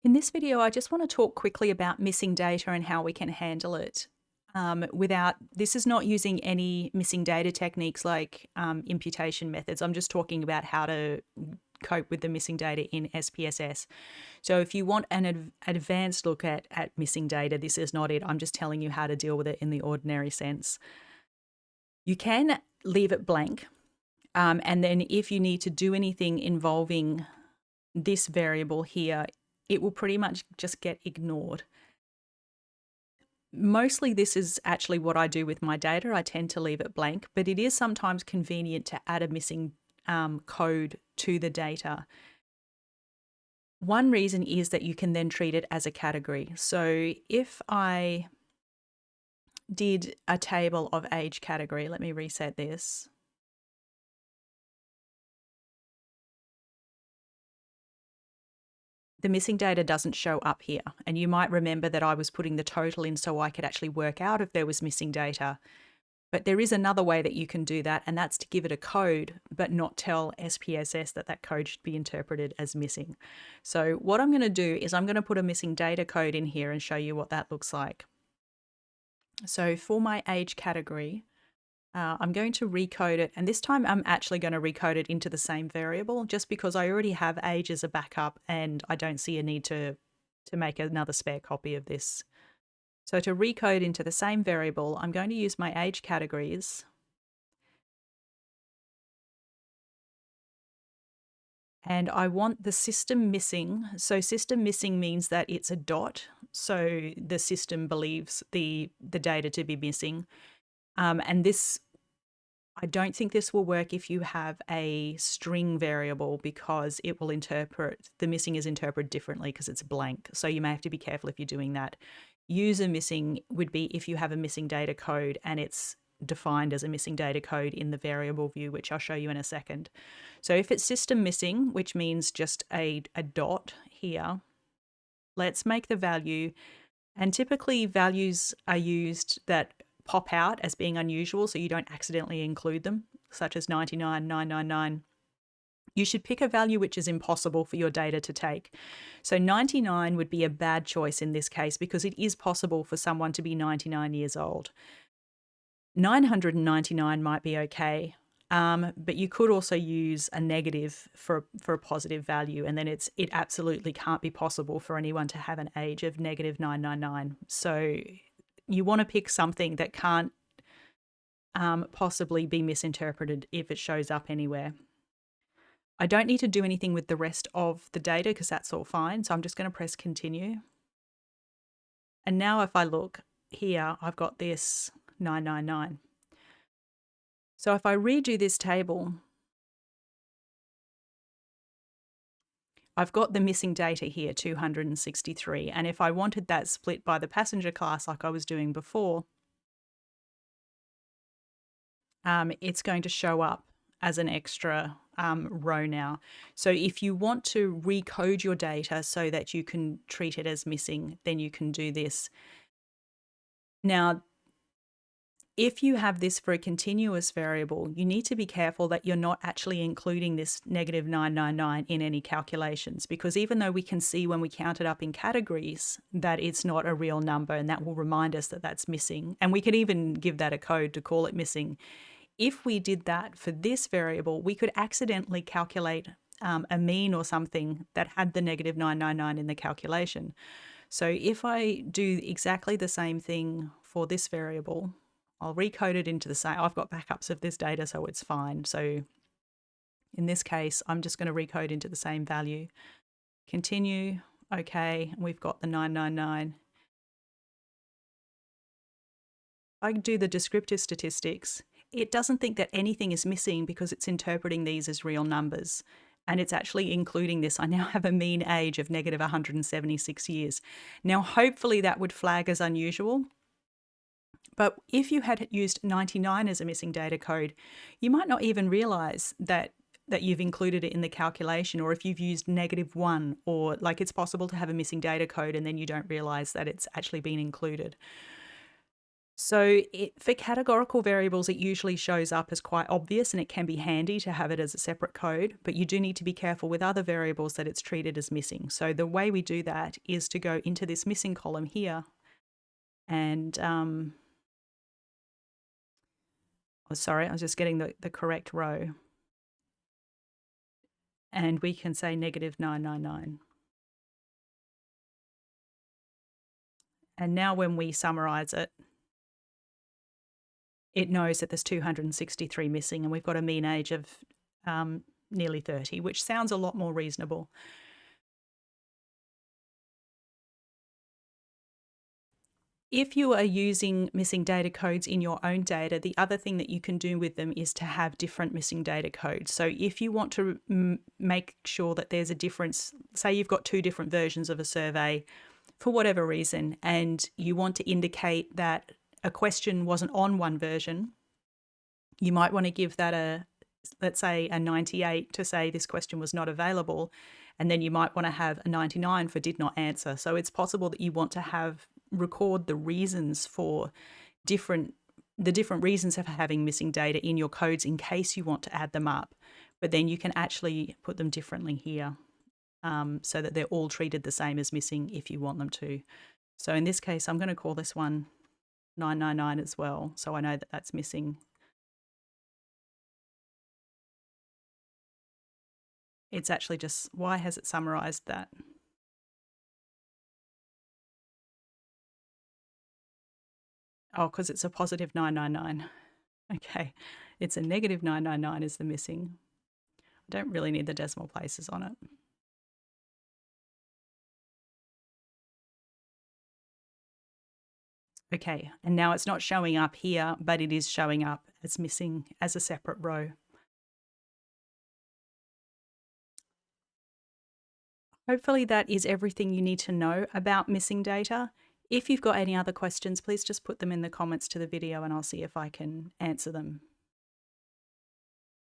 In this video, I just want to talk quickly about missing data and how we can handle it. This is not using any missing data techniques like imputation methods. I'm just talking about how to cope with the missing data in SPSS. So if you want an advanced look at missing data, this is not it. I'm just telling you how to deal with it in the ordinary sense. You can leave it blank. And then if you need to do anything involving this variable here, it will pretty much just get ignored. Mostly this is actually what I do with my data. I tend to leave it blank, but it is sometimes convenient to add a missing code to the data. One reason is that you can then treat it as a category. So if I did a table of age category, let me reset this. The missing data doesn't show up here. And you might remember that I was putting the total in so I could actually work out if there was missing data. But there is another way that you can do that, and that's to give it a code, but not tell SPSS that that code should be interpreted as missing. So what I'm going to do is I'm going to put a missing data code in here and show you what that looks like. So for my age category, I'm going to recode it, and this time I'm actually going to recode it into the same variable just because I already have age as a backup and I don't see a need to make another spare copy of this. So to recode into the same variable, I'm going to use my age categories. And I want the system missing. So system missing means that it's a dot. So the system believes the data to be missing. And this, I don't think this will work if you have a string variable because it will interpret, the missing is interpreted differently because it's blank. So you may have to be careful if you're doing that. User missing would be if you have a missing data code and it's defined as a missing data code in the variable view, which I'll show you in a second. So if it's system missing, which means just a dot here, let's make the value, and typically values are used that pop out as being unusual so you don't accidentally include them, such as 99, 999. You should pick a value which is impossible for your data to take. So 99 would be a bad choice in this case because it is possible for someone to be 99 years old. 999 might be okay, but you could also use a negative for a positive value, and then it absolutely can't be possible for anyone to have an age of negative 999. So you want to pick something that can't possibly be misinterpreted if it shows up anywhere. I don't need to do anything with the rest of the data because that's all fine. So I'm just going to press continue. And now if I look here, I've got this 999. So if I redo this table, I've got the missing data here, 263. And if I wanted that split by the passenger class like I was doing before, it's going to show up as an extra row now. So if you want to recode your data so that you can treat it as missing, then you can do this. Now, if you have this for a continuous variable, you need to be careful that you're not actually including this negative 999 in any calculations, because even though we can see when we count it up in categories that it's not a real number, and that will remind us that that's missing, and we could even give that a code to call it missing. If we did that for this variable, we could accidentally calculate a mean or something that had the negative 999 in the calculation. So if I do exactly the same thing for this variable, I'll recode it into the same. I've got backups of this data, so it's fine. So in this case, I'm just going to recode into the same value. Continue. Okay, we've got the 999. I do the descriptive statistics. It doesn't think that anything is missing because it's interpreting these as real numbers. And it's actually including this. I now have a mean age of negative 176 years. Now, hopefully that would flag as unusual. But if you had used 99 as a missing data code, you might not even realize that you've included it in the calculation, or if you've used -1, or like it's possible to have a missing data code and then you don't realize that it's actually been included. So for categorical variables, it usually shows up as quite obvious and it can be handy to have it as a separate code, but you do need to be careful with other variables that it's treated as missing. So the way we do that is to go into this missing column here and, oh, sorry, I was just getting the correct row. And we can say -999. And now when we summarize it, it knows that there's 263 missing and we've got a mean age of nearly 30, which sounds a lot more reasonable. If you are using missing data codes in your own data, the other thing that you can do with them is to have different missing data codes. So if you want to make sure that there's a difference, say you've got two different versions of a survey for whatever reason, and you want to indicate that a question wasn't on one version, you might want to give that let's say a 98 to say this question was not available, and then you might want to have a 99 for did not answer. So it's possible that you want to record the reasons for the different reasons for having missing data in your codes in case you want to add them up, but then you can actually put them differently here so that they're all treated the same as missing if you want them to. So in this case, I'm going to call this one 999 as well, so I know that that's missing. It's actually just, why has it summarized that? Oh, because it's a positive 999. Okay, it's a negative 999 is the missing. I don't really need the decimal places on it. Okay, and now it's not showing up here, but it is showing up as missing as a separate row. Hopefully that is everything you need to know about missing data. If you've got any other questions, please just put them in the comments to the video and I'll see if I can answer them.